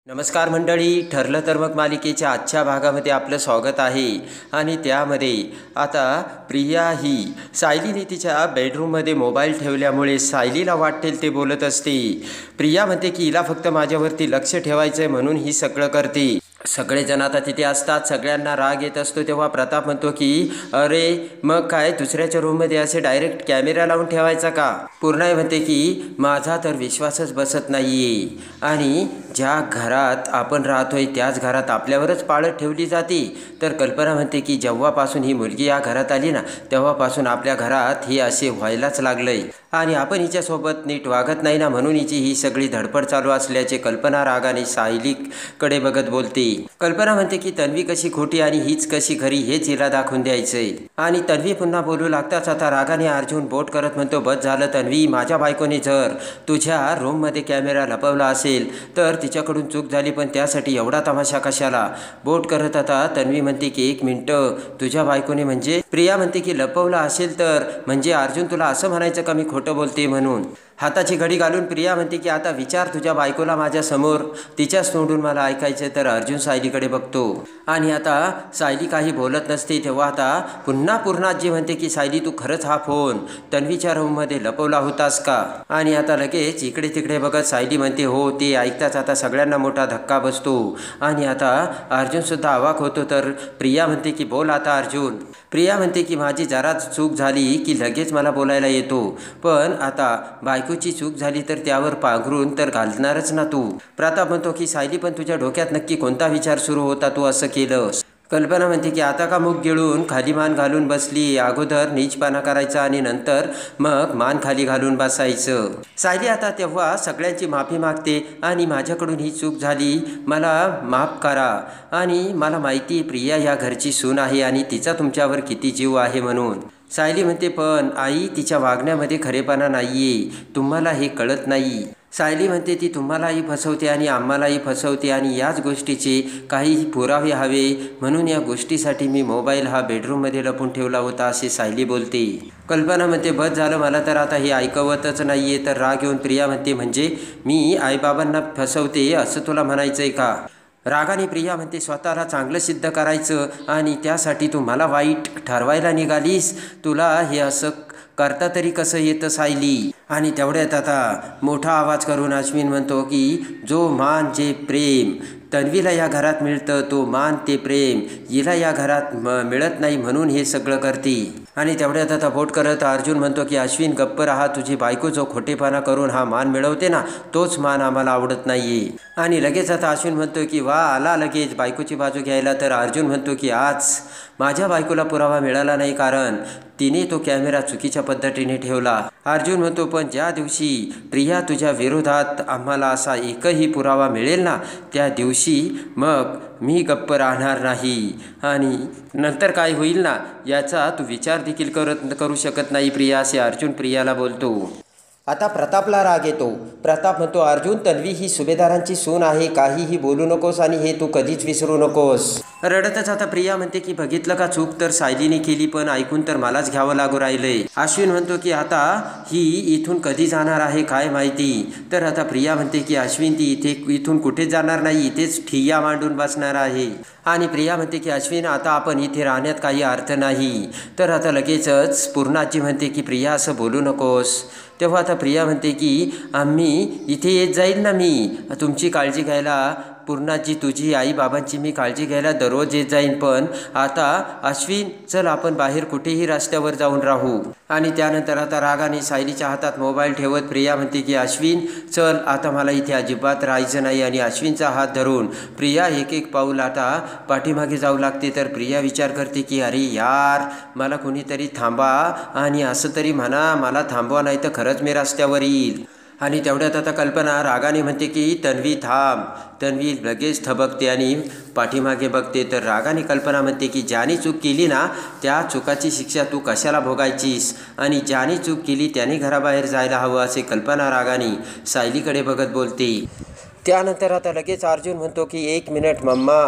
नमस्कार मंडळी, ठरलं तर मग मालिकेच्या आजच्या भागामध्ये आपलं स्वागत आहे. आणि त्यामध्ये आता प्रिया ही सायलीने तिच्या बेडरूममध्ये मोबाईल ठेवल्यामुळे सायलीला वाटेल ते बोलत असते. प्रिया म्हणते की हिला फक्त माझ्यावरती लक्ष ठेवायचं आहे म्हणून ही सगळं करते. सगळेजण आता तिथे असतात, सगळ्यांना राग येत असतो. तेव्हा प्रताप म्हणतो की अरे मग काय दुसऱ्याच्या रूममध्ये असे डायरेक्ट कॅमेरा लावून ठेवायचा का? पूर्णाई म्हणते की माझा तर विश्वासच बसत नाहीये आणि ज्या घरात आपण राहतोय त्याच घरात आपल्यावरच पाळत ठेवली जाते. तर कल्पना म्हणते की जेव्हापासून ही मुलगी या घरात आली ना तेव्हापासून आपल्या घरात हे असे व्हायलाच लागलंय आणि आपण हिच्यासोबत नीट वागत नाही ना म्हणून हिची ही सगळी धडपड चालू असल्याचे कल्पना रागाने सायलीकडे बघत बोलते. कल्पना म्हणते की तन्वी कशी खोटी आणि हीच कशी खरी हेच हिला दाखवून द्यायचंय. आणि तन्वी पुन्हा बोलू लागताच आता रागाने अर्जुन बोट करत म्हणतो, बस झालं तन्वी, माझ्या बायकोने जर तुझ्या रूममध्ये कॅमेरा लपवला असेल तर तिच्याकडून चूक झाली, पण त्यासाठी एवढा तमाशा कशाला? बोट करत आता तन्वी म्हणते की एक मिनटं, तुझ्या बायकोने म्हणजे? प्रिया म्हणते की लपवला असेल तर म्हणजे अर्जुन तुला असं म्हणायचं का मी खोटं बोलते म्हणून? हाताची घडी घालून प्रिया म्हणते की आता विचार तुझ्या बायकोला माझ्यासमोर, तिच्याच तोंडून मला ऐकायचं. तर अर्जुन सायलीकडे बघतो आणि आता सायली काही बोलत नसते. तेव्हा आता पुन्हा पूर्णाजी म्हणते की सायली तू खरंच हा फोन तन्वीच्या रूममध्ये लपवला होतास का? आणि आता लगेच इकडे तिकडे बघत सायली म्हणते हो. ते ऐकताच आता सगळ्यांना मोठा धक्का बसतो आणि आता अर्जुनसुद्धा अवाक होतो. तर प्रिया म्हणते की बोल आता अर्जुन. प्रिया म्हणते की माझी जरा चूक झाली की लगेच मला बोलायला येतो, पण आता बायकोची चूक झाली तर त्यावर पांघरून तर घालणारच ना तू. प्रताप म्हणतो की सायली पण तुझ्या डोक्यात नक्की कोणता विचार सुरू होता तू असं केलंस? कल्पना म्हणते की आता का मुख गिळून खाली मान घालून बसली? अगोदर नीचपणा करायचा आणि नंतर मग मान खाली घालून बसायचं. सायली आता तेव्हा सगळ्यांची माफी मागते आणि माझ्याकडून ही चूक झाली, मला माफ करा. आणि मला माहिती प्रिया या घरची सून आहे आणि तिचा तुमच्यावर किती जीव आहे म्हणून. सायली म्हणते पण आई तिच्या वागण्यामध्ये खरेपणा नाहीये, तुम्हाला हे कळत नाही. सायली म्हणते ती तुम्हालाही फसवते आणि आम्हालाही फसवते आणि याच गोष्टीचे काही पुरावे हवे म्हणून या गोष्टीसाठी मी मोबाईल हा बेडरूममध्ये लपून ठेवला होता असे सायली बोलते. कल्पना म्हणते बस झालं, मला तर आता हे ऐकवतच नाहीये. तर राग येऊन प्रिया म्हणते म्हणजे मी आईबाबांना फसवते असं तुला म्हणायचंय का? रागाने प्रिया म्हणते स्वतःला चांगलं सिद्ध करायचं आणि त्यासाठी तू मला वाईट ठरवायला निघालीस, तुला हे असं करता तरी कसं येतं सायली? आणि तेवढ्यात आता मोठा आवाज करून अश्विन म्हणतो की जो मान जे प्रेम तन्वीला या घरात मिळतं तो मान ते प्रेम हिला या घरात मिळत नाही म्हणून हे सगळं करते. आणि तेवढ्यात आता बोट करत अर्जुन म्हणतो की अश्विन गप्प राहा, तुझी बायको जो खोटेपणा करून हा मान मिळवते ना तोच मान आम्हाला आवडत नाहीये. आणि लगेच आता अश्विन म्हणतो की वा आला लगेच बायकोची बाजू घ्यायला. तर अर्जुन म्हणतो की आज माझ्या बायकोला पुरावा मिळाला नाही कारण तिने तो कॅमेरा चुकीच्या पद्धतीने ठेवला. अर्जुन म्हणतो पण ज्या दिवशी प्रिया तुझ्या विरोधात आम्हाला असा एकही पुरावा मिळेल ना त्या दिवशी मग मी गप्प राहणार नाही आणि नंतर काय होईल ना याचा तू विचार देखील करू शकत नाही प्रिया, असे अर्जुन प्रियाला बोलतो. आता प्रतापला राग येतो. प्रताप म्हणतो अर्जुन तन्वी ही सुभेदारांची सून आहे, काहीही बोलू नकोस आणि हे तू कधीच विसरू नकोस. रडतच आता प्रिया म्हणते की बघितलं का चूक तर सायलीने केली, पण ऐकून तर मलाच घ्यावं लागू राहिलंय. अश्विन म्हणतो की आता ही इथून कधी जाणार आहे काय माहिती. तर आता प्रिया म्हणते की अश्विन ती इथून कुठेच जाणार नाही, इथेच ठिय्या मांडून बसणार आहे. आणि प्रिया म्हणते की अश्विन आता आपण इथे राहण्यात काही अर्थ नाही. तर आता लगेचच पूर्णाजी म्हणते की प्रिया असं बोलू नकोस. तेव्हा आता प्रिया म्हणते की आम्ही इथे येत जाईल ना, मी तुमची काळजी घ्यायला. पूर्णाजी तुझी आई बाबांची मी काळजी घ्यायला दररोज येत जाईन, पण आता अश्विन चल आपण बाहेर कुठेही रस्त्यावर जाऊन राहू. आणि त्यानंतर आता रागाने सायलीच्या हातात मोबाईल ठेवत प्रिया म्हणते की अश्विन चल आता मला इथे अजिबात राहायचं नाही. आणि अश्विनचा हात धरून प्रिया एक एक पाऊल आता पाठीमागे जाऊ लागते. तर प्रिया विचार करते की अरे यार मला कोणीतरी थांबा आणि असं तरी म्हणा मला थांबवा नाही तर खरंच मी रस्त्यावर येईल. आणि तेवढ्यात आता कल्पना रागाने म्हणते की तन्वी थांब. तन्वी लगेच थबकते आणि पाठीमागे बघते. तर रागाने कल्पना म्हणते की ज्याने चूक केली ना त्या चुकाची शिक्षा तू कशाला भोगायचीस आणि ज्याने चूक केली त्याने घराबाहेर जायला हवं, असे कल्पना रागाने सायलीकडे बघत बोलते. त्यानंतर आता लगेच अर्जुन म्हणतो की 1 मिनिट मम्मा,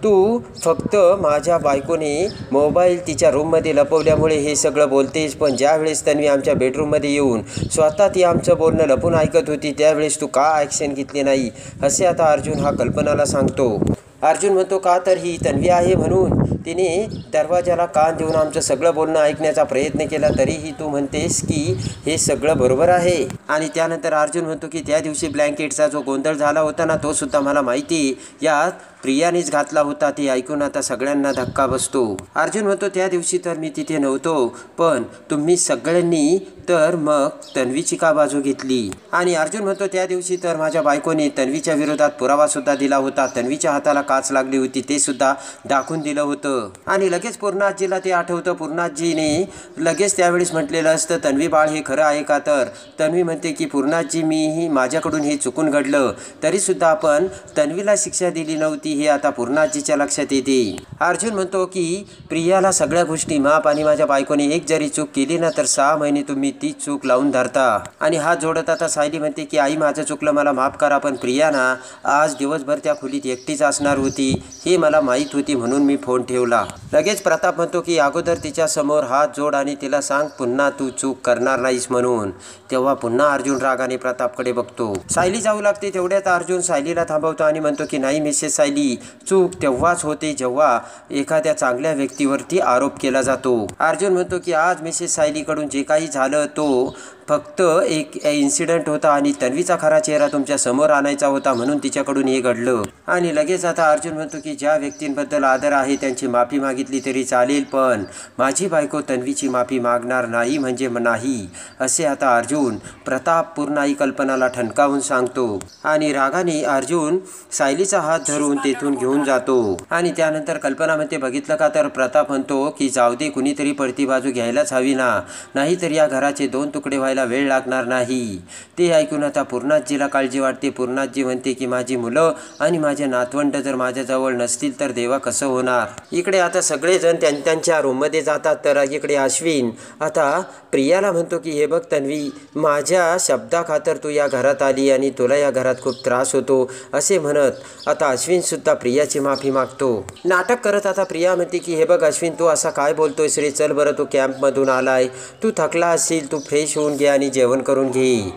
तू फक्त माझ्या बायकोने मोबाईल तिच्या रूममध्ये लपवल्यामुळे हे सगळं बोलतेस, पण ज्यावेळेस तन्वी आमच्या बेडरूममध्ये येऊन स्वतः ती आमचं बोलणं लपून ऐकत होती त्यावेळेस तू का ॲक्शन घेतली नाही, असे आता अर्जुन हा कल्पनाला सांगतो. अर्जुन म्हणतो का तर ही तन्वी आहे म्हणून तिने दरवाजाला कान देऊन आमचं सगळं बोलणं ऐकण्याचा प्रयत्न केला, तरीही तू म्हणतेस की हे सगळं बरोबर आहे. आणि त्यानंतर अर्जुन म्हणतो की त्या दिवशी ब्लँकेटचा जो गोंधळ झाला होता ना, तो सुद्धा मला माहिती यात प्रियानेच घातला होता. ते ऐकून आता सगळ्यांना धक्का बसतो. अर्जुन म्हणतो त्या दिवशी तर मी तिथे नव्हतो, पण तुम्ही सगळ्यांनी तर मग तन्वीची का बाजू घेतली. आणि अर्जुन म्हणतो त्या दिवशी तर माझ्या बायकोने तन्वीच्या विरोधात पुरावासुद्धा दिला होता. तन्वीच्या हाताला काच लागली होती ते सुद्धा दाखवून दिलं होतं. आणि लगेच पूर्णाजीला ते आठवतं. पूर्णाजीने लगेच त्यावेळेस म्हटलेलं असतं तन्वी बाळ हे खरं आहे का, तर तन्वी म्हणते की पूर्णाजी मी माझ्याकडून हे चुकून घडलं, तरीसुद्धा आपण तन्वीला शिक्षा दिली नव्हती हे आता पूर्णाजीच्या लक्षात येते. अर्जुन म्हणतो की प्रियाला सगळ्या गोष्टी माफ आणि माझ्या बायकोने एक जरी चूक केली ना तर 6 महिने तुम्ही ती चूक लावून धरता. आणि हात जोडत आता सायली म्हणते की आई माझं चुकलं, मला माफ करा, पण प्रिया ना आज दिवसभर त्या खोलीत एकटीच असणार होती हे मला माहीत होती म्हणून मी फोन ठेवला. लगेच प्रताप म्हणतो की अगोदर तिच्या समोर हात जोड आणि तिला सांग पुन्हा तू चूक करणार नाहीस म्हणून. तेव्हा पुन्हा अर्जुन रागाने प्रतापकडे बघतो. सायली जाऊ लागते तेवढ्यात अर्जुन सायलीला थांबवतो आणि म्हणतो की नाही मिसेस सायली, चूक तेव्हाच होते जेव्हा एखाद्या चांगल्या व्यक्तीवरती आरोप केला जातो. अर्जुन म्हणतो की आज मिसेस सायलीकडून जे काही झालं तो फक्त एक इन्सिडेंट होता आणि तन्वीचा खरा चेहरा तुमच्या समोर आणायचा होता म्हणून तिच्याकडून हे घडलं. आणि लगेच आता अर्जुन म्हणतो की ज्या व्यक्तींबद्दल आदर आहे त्यांची माफी मागितली तरी चालेल, पण माझी बायको तन्वीची माफी मागणार नाही म्हणजे नाही, असे आता अर्जुन प्रताप पूर्ण आई कल्पनाला ठणकावून सांगतो. आणि रागाने अर्जुन सायलीचा हात धरून तेथून घेऊन जातो. आणि त्यानंतर कल्पना म्हणते बघितलं का, तर प्रताप म्हणतो की जाऊ दे, कुणीतरी पडती बाजू घ्यायलाच हवी ना, नाहीतर या घराचे 2 तुकडे व्हायला वेळ लागणार नाही. ते ऐकून आता पूर्णाजीला काळजी वाटते. पूर्णाजी म्हणते की माझी मुलं आणि माझे नातवंड जर माझ्याजवळ नसतील तर देवा कसं होणार. इकडे आता सगळेजण त्यांच्या रूममध्ये जातात. तर इकडे अश्विन आता प्रियाला म्हणतो की हे बघ तन्वी, माझ्या शब्दाखातर तू या घरात आली आणि तुला या घरात खूप त्रास होतो, असे म्हणत आता अश्विन सुद्धा प्रियाची माफी मागतो. नाटक करत आता प्रिया म्हणते की हे बघ अश्विन, तू असा काय बोलतोयस रे, चल बरं, तू कॅम्पमधून आलाय, तू थकला असशील, तू फ्रेश होऊन घे आणि जेवण करून घे.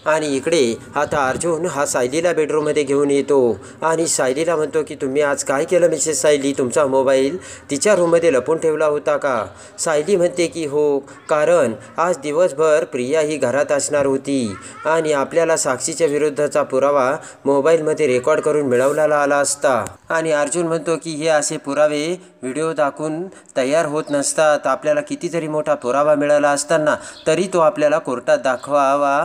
आणि इकडे आता अर्जुन हा सायलीला बेडरूममध्ये घेऊन येतो आणि सायलीला म्हणतो की तुम्ही आज काय केलं मिसेस सायली, तुमचा मोबाईल तिच्या रूममध्ये लपून ठेवला होता का. सायली म्हणते की हो, कारण आज दिवसभर प्रिया ही घरात असणार होती आणि आपल्याला साक्षीच्या विरुद्धचा पुरावा मोबाईलमध्ये रेकॉर्ड करून मिळवलेला आला असता. आणि अर्जुन म्हणतो की हे असे पुरावे व्हिडिओ दाखवून तयार होत नसतात, आपल्याला किती जरी मोठा पुरावा मिळाला असताना तरी तो आपल्याला कोर्टात दाखवावा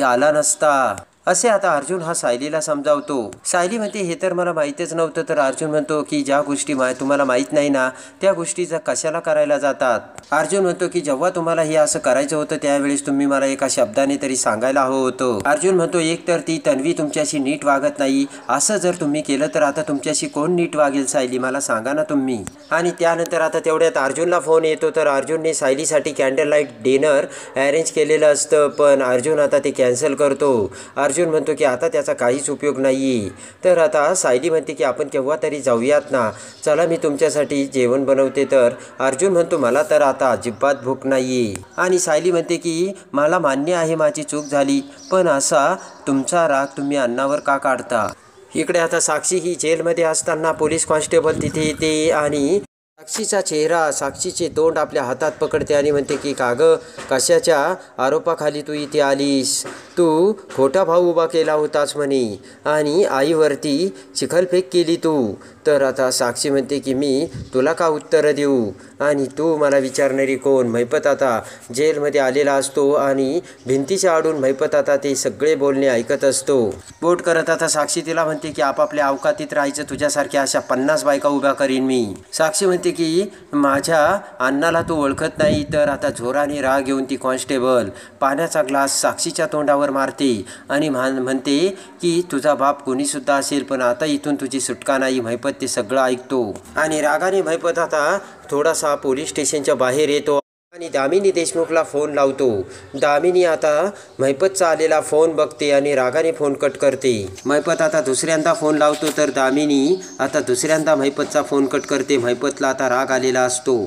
आला नसता, असे आता अर्जुन हा सायलीला समजावतो. सायली म्हणते हे तर मला माहीतच नव्हतं. तर अर्जुन म्हणतो की ज्या गोष्टी तुम्हाला माहीत नाही ना त्या गोष्टी कशाला करायला जातात. अर्जुन म्हणतो की जेव्हा तुम्हाला हे असं करायचं होतं त्यावेळेस तुम्ही मला एका शब्दाने तरी सांगायला हवं होतं. अर्जुन म्हणतो एक तर ती तन्वी तुमच्याशी नीट वागत नाही, असं जर तुम्ही केलं तर आता तुमच्याशी कोण नीट वागेल सायली, मला सांगा ना तुम्ही. आणि त्यानंतर आता तेवढ्यात अर्जुनला फोन येतो. तर अर्जुनने सायलीसाठी कॅन्डल लाईट डिनर अरेंज केलेलं असतं, पण अर्जुन आता ते कॅन्सल करतो. अर्जुन म्हणतो की आता त्याचा काहीच उपयोग नाही. तर आता सायली म्हणते की आपण केव्हा तरी जाऊयात ना, चला मी तुमच्यासाठी जेवण बनवते. तर अर्जुन म्हणतो मला तर आता अजिबात भूक नाही. आणि सायली म्हणते की मला मान्य आहे माझी चूक झाली, पण असा तुमचा राग तुम्ही अन्नावर का काढता. इकडे आता साक्षी ही जेलमध्ये असताना पोलीस कॉन्स्टेबल तिथे येते आणि साक्षीचा चेहरा, साक्षीचे तोंड आपल्या हातात पकडते आणि म्हणते की का गं, कशाच्या आरोपाखाली तू इथे आलीस, तू खोटा भाऊ उभा केला होतास म्हणे आणि आईवरती चिखलफेक केली तू. तर आता साक्षी म्हणते की मी तुला का उत्तरं देऊ आणि तू मला विचारणारी कोण. महिपत आता जेलमध्ये आलेला असतो आणि भिंतीच्या आडून महिपत आता ते सगळे बोलणे ऐकत असतो. बोट करत आता साक्षी तिला म्हणते की आपापल्या अवकातीत राहायचं, तुझ्यासारख्या अशा 50 बायका उभ्या करीन मी. साक्षी म्हणते की माझ्या अण्णाला तू ओळखत नाही. तर आता जोराने राग घेऊन ती कॉन्स्टेबल पाण्याचा ग्लास साक्षीच्या तोंडावर मारते आणि म्हणते की तुझा बाप कोणीसुद्धा असेल पण आता इथून तुझी सुटका नाही. महिपत ते सगळं ऐकतो आणि रागाने महिपत आता थोडासा पोलीस स्टेशनच्या बाहेर येतो आणि दामिनी देशमुखला फोन लावतो. दामिनी आता महिपतचा आलेला फोन बघते आणि रागाने फोन कट करते. महिपत आता दुसऱ्यांदा फोन लावतो तर दामिनी आता दुसऱ्यांदा महिपतचा फोन कट करते. महिपतला आता राग आलेला असतो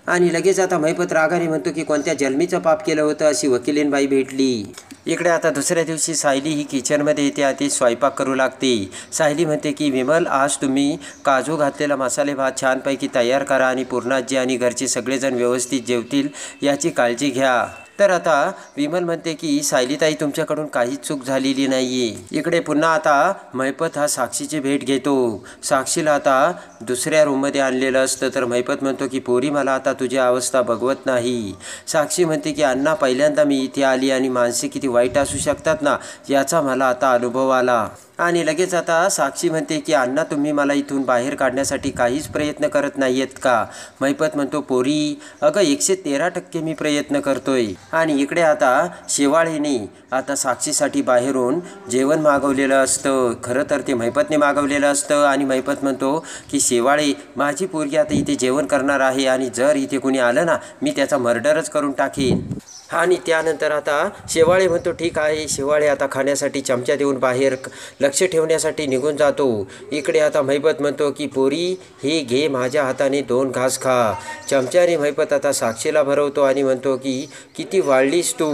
आणि लगेच आता महिपत रागाने म्हणतो की कोणत्या जन्मीचं पाप केलं होतं अशी वकिलीनबाई भेटली. इकडे आता दुसऱ्या दिवशी सायली ही किचनमध्ये येते आणि स्वयंपाक करू लागते. सायली म्हणते की विमल, आज तुम्ही काजू घातलेला मसाले भात छानपैकी तयार करा आणि पूर्णाजी आणि घरचे सगळेजण व्यवस्थित जेवतील याची काळजी घ्या. तर आता विमल म्हणते की सायलीताई, तुमच्याकडून काहीच चूक झालेली नाही आहे. इकडे पुन्हा आता महिपत हा साक्षीची भेट घेतो. साक्षीला आता दुसऱ्या रूममध्ये आणलेलं असतं तर महिपत म्हणतो की पोरी, मला आता तुझी अवस्था बघवत नाही. साक्षी म्हणते की अण्णा, पहिल्यांदा मी इथे आली आणि माणसे किती वाईट असू शकतात ना, याचा मला आता अनुभव आला. आणि लगेच आता साक्षी म्हणते की अण्णा, तुम्ही मला इथून बाहेर काढण्यासाठी काहीच प्रयत्न करत नाही आहेत का? महिपत म्हणतो, पोरी अगं 113% मी प्रयत्न करतोय. आणि इकडे आता शेवाळेने आता साक्षीसाठी बाहेरून जेवण मागवलेलं असतं. खरं तर ते महिपतने मागवलेलं असतं आणि महिपत म्हणतो की शेवाळे, माझी पोरगी आता इथे जेवण करणार आहे आणि जर इथे कोणी आलं ना, मी त्याचा मर्डरच करून टाकेन. आणि त्यानंतर आता शेवाळे म्हणतो ठीक आहे. शेवाळे आता खाण्यासाठी चमचा देऊन बाहेर लक्ष ठेवण्यासाठी निघून जातो. इकडे आता महिपत म्हणतो की पोरी, हे घे, माझ्या हाताने 2 घास खा. चमच्याने महिपत आता साक्षीला भरवतो आणि म्हणतो की किती वाढलीस तू.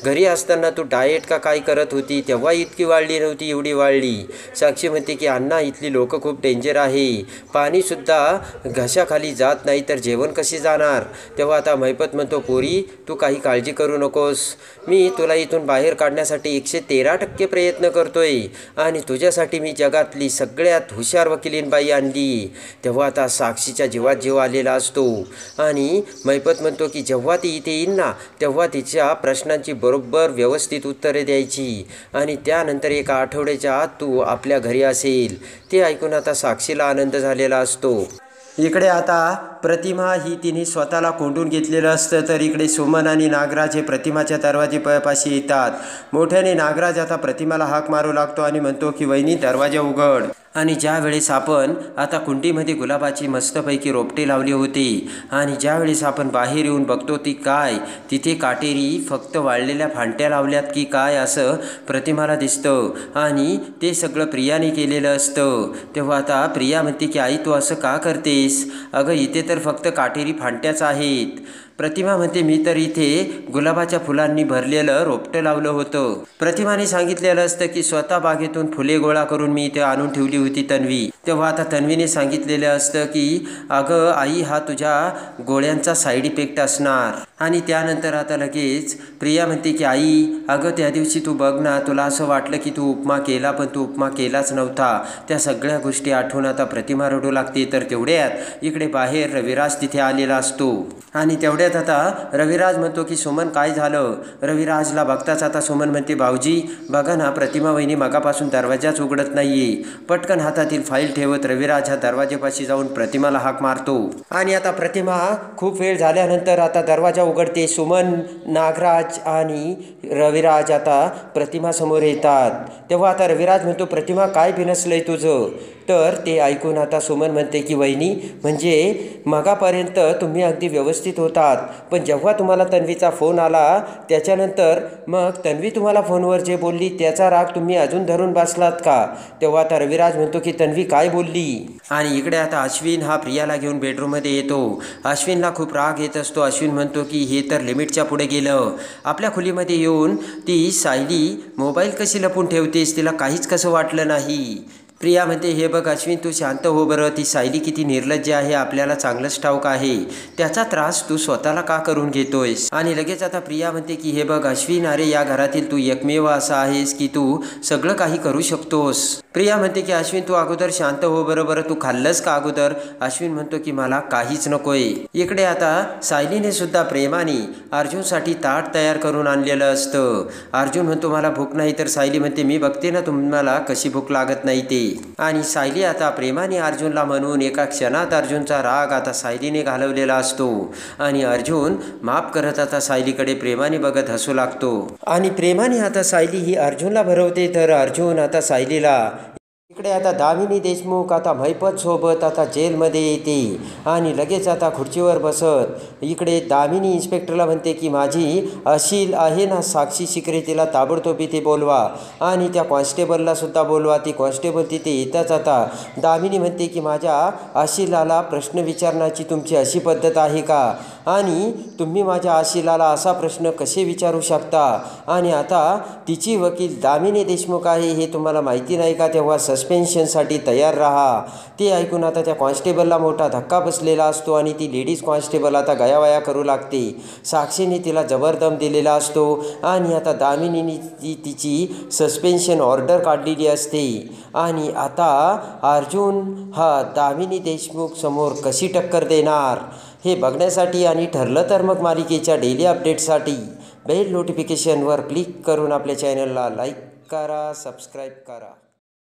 घरी असताना तू डाएट का काय करत होती, तेव्हा इतकी वाढली नव्हती, एवढी वाढली. साक्षी म्हणते की अण्णा, इथली लोकं खूप डेंजर आहे. पाणीसुद्धा घशाखाली जात नाही तर जेवण कशी जाणार. तेव्हा आता महिपत म्हणतो, पोरी तू काही काळजी करू नकोस, मी तुला इथून बाहेर काढण्यासाठी 113% प्रयत्न करतोय आणि तुझ्यासाठी मी जगातली सगळ्यात हुशार वकिलीनबाई आणली. तेव्हा आता साक्षीच्या जीवात जीव आलेला असतो आणि महिपत म्हणतो की जेव्हा ती इथे येईल ना, तेव्हा तिच्या प्रश्नांची बरोबर व्यवस्थित उत्तरे द्यायची आणि त्यानंतर एका आठवड्याच्या आत तू आपल्या घरी असेल. ते ऐकून आता साक्षीला आनंद झालेला असतो. इकडे आता प्रतिमा ही तिने स्वतःला कोंडून घेतलेलं असतं तर इकडे सुमन आणि नागराज हे प्रतिमाच्या दरवाजेपाशी येतात. मोठ्याने नागराज आता प्रतिमाला हाक मारू लागतो आणि म्हणतो की वहिनी, दरवाजा उघड. आणि ज्या वेळेस आपण आता कुंडीमध्ये गुलाबाची मस्तपैकी रोपटे लावली होती आणि ज्यावेळेस आपण बाहेर येऊन बघतो ती काय तिथे काटेरी फक्त वाळलेल्या फांट्या लावल्यात की काय असं प्रतिमाला दिसतं आणि ते सगळं प्रियाने केलेलं असतं. तेव्हा आता प्रिया म्हणते की आई, तू असं का करतेस? अगं इथे तर फक्त काटेरी फांट्याच आहेत. प्रतिमा म्हणते, मी तर इथे गुलाबाच्या फुलांनी भरलेलं रोपटं लावलं होतं. प्रतिमाने सांगितलेलं असतं की स्वतः बागेतून फुले गोळा करून मी इथे आणून ठेवली होती तन्वी. तेव्हा आता तन्वीने सांगितलेलं असतं की अगं आई, हा तुझ्या गोळ्यांचा साईड इफेक्ट असणार. आणि त्यानंतर आता लगेच प्रिया म्हणते की आई, अगं त्या दिवशी तू बघ ना, तुला असं वाटलं की तू उपमा केला पण तू उपमा केलाच नव्हता. त्या सगळ्या गोष्टी आठवून आता प्रतिमा रडू लागते. तर तेवढ्यात इकडे बाहेर रविराज तिथे आलेला असतो आणि तेवढ्यात आता रविराज म्हणतो की सुमन, काय झालं? रविराजला बघताच आता सुमन म्हणते, भाऊजी बघा ना, प्रतिमा वहिनी मगापासून दरवाजाच उघडत नाहीये. पटकन हातातील फाईल ठेवत रविराज हा दरवाजेपाशी जाऊन प्रतिमाला हाक मारतो आणि आता प्रतिमा खूप वेळ झाल्यानंतर आता दरवाजा उघडते. सुमन, नागराज आणि रविराज आता प्रतिमासमोर येतात. तेव्हा आता रविराज म्हणतो, प्रतिमा काय बिनसलंय तुझं? तर ते ऐकून आता सुमन म्हणते की वहिनी, म्हणजे मगापर्यंत तुम्ही अगदी व्यवस्थित होतात, पण जेव्हा तुम्हाला तन्वीचा फोन आला त्याच्यानंतर मग तन्वी तुम्हाला फोनवर जे बोलली त्याचा राग तुम्ही अजून धरून बसलात का? तेव्हा आता रविराज म्हणतो की तन्वी काय बोलली? आणि इकडे आता अश्विन हा प्रियाला घेऊन बेडरूममध्ये येतो. अश्विनला खूप राग येत असतो. अश्विन म्हणतो की हे तर लिमिटच्या पुढे गेलं. आपल्या खोलीमध्ये येऊन ती सायली मोबाईल कशी लपून ठेवतेस, तिला काहीच कसं वाटलं नाही. प्रिया म्हणते, हे बघ अश्विन, तू शांत हो बरं. ती सायली किती निर्लज्ज आहे आपल्याला चांगलंच ठाऊक आहे. त्याचा त्रास तू स्वतःला का करून घेतोयस? आणि लगेच आता प्रिया म्हणते की हे बघ अश्विन, अरे या घरातील तू एकमेव असा आहेस की तू सगळं काही करू शकतोस. प्रिया म्हणते की अश्विन, तू अगोदर शांत हो बरोबर. तू खाल्लंस का अगोदर? अश्विन म्हणतो की मला काहीच नकोय. इकडे आता सायलीने सुद्धा प्रेमाने अर्जुनसाठी ताट तयार करून आणलेलं असतं. अर्जुन म्हणतो मला भूक नाही, तर सायली म्हणते मी बघते ना तुम्हाला कशी भूक लागत नाही ते. आणि सायली आता प्रेमाने अर्जुनला म्हणून एका क्षणात अर्जुनचा राग आता सायलीने घालवलेला असतो आणि अर्जुन माफ करत आता सायलीकडे प्रेमाने बघत हसू लागतो. आणि प्रेमाने आता सायली ही अर्जुनला भरवते तर अर्जुन आता सायलीला इकडे आता दामिनी देशमुख आता महिपत सोबत आता जेलमध्ये येते आणि लगेच आता खुर्चीवर बसत इकडे दामिनी इन्स्पेक्टरला म्हणते की माझी अशील आहे ना साक्षी शिकरे, तिला ताबडतोब इथे बोलवा आणि त्या कॉन्स्टेबलला सुद्धा बोलवा. ती कॉन्स्टेबल तिथे येताच आता दामिनी म्हणते की माझ्या अशीलाला प्रश्न विचारण्याची तुमची अशी पद्धत आहे का आणि तुम्ही माझ्या अशीलाला असा प्रश्न कसे विचारू शकता. आणि आता तिची वकील दामिनी देशमुख आहे हे तुम्हाला माहिती नाही का, तेव्हा सस्पेन्शनसाठी तयार राहा. ते ऐकून आता त्या कॉन्स्टेबलला मोठा धक्का बसलेला असतो आणि ती लेडीज कॉन्स्टेबल आता गयावया करू लागते. साक्षीने तिला जबरदम दिलेला असतो आणि आता दामिनीने तिची सस्पेन्शन ऑर्डर काढलेली असते. आणि आता अर्जुन हा दामिनी देशमुख समोर कशी टक्कर देणार हे बघण्यासाठी आणि ठरलं तर मग मालिकेच्या डेली अपडेटसाठी बेल नोटिफिकेशनवर क्लिक करून आपल्या चॅनलला लाईक करा, सबस्क्राईब करा.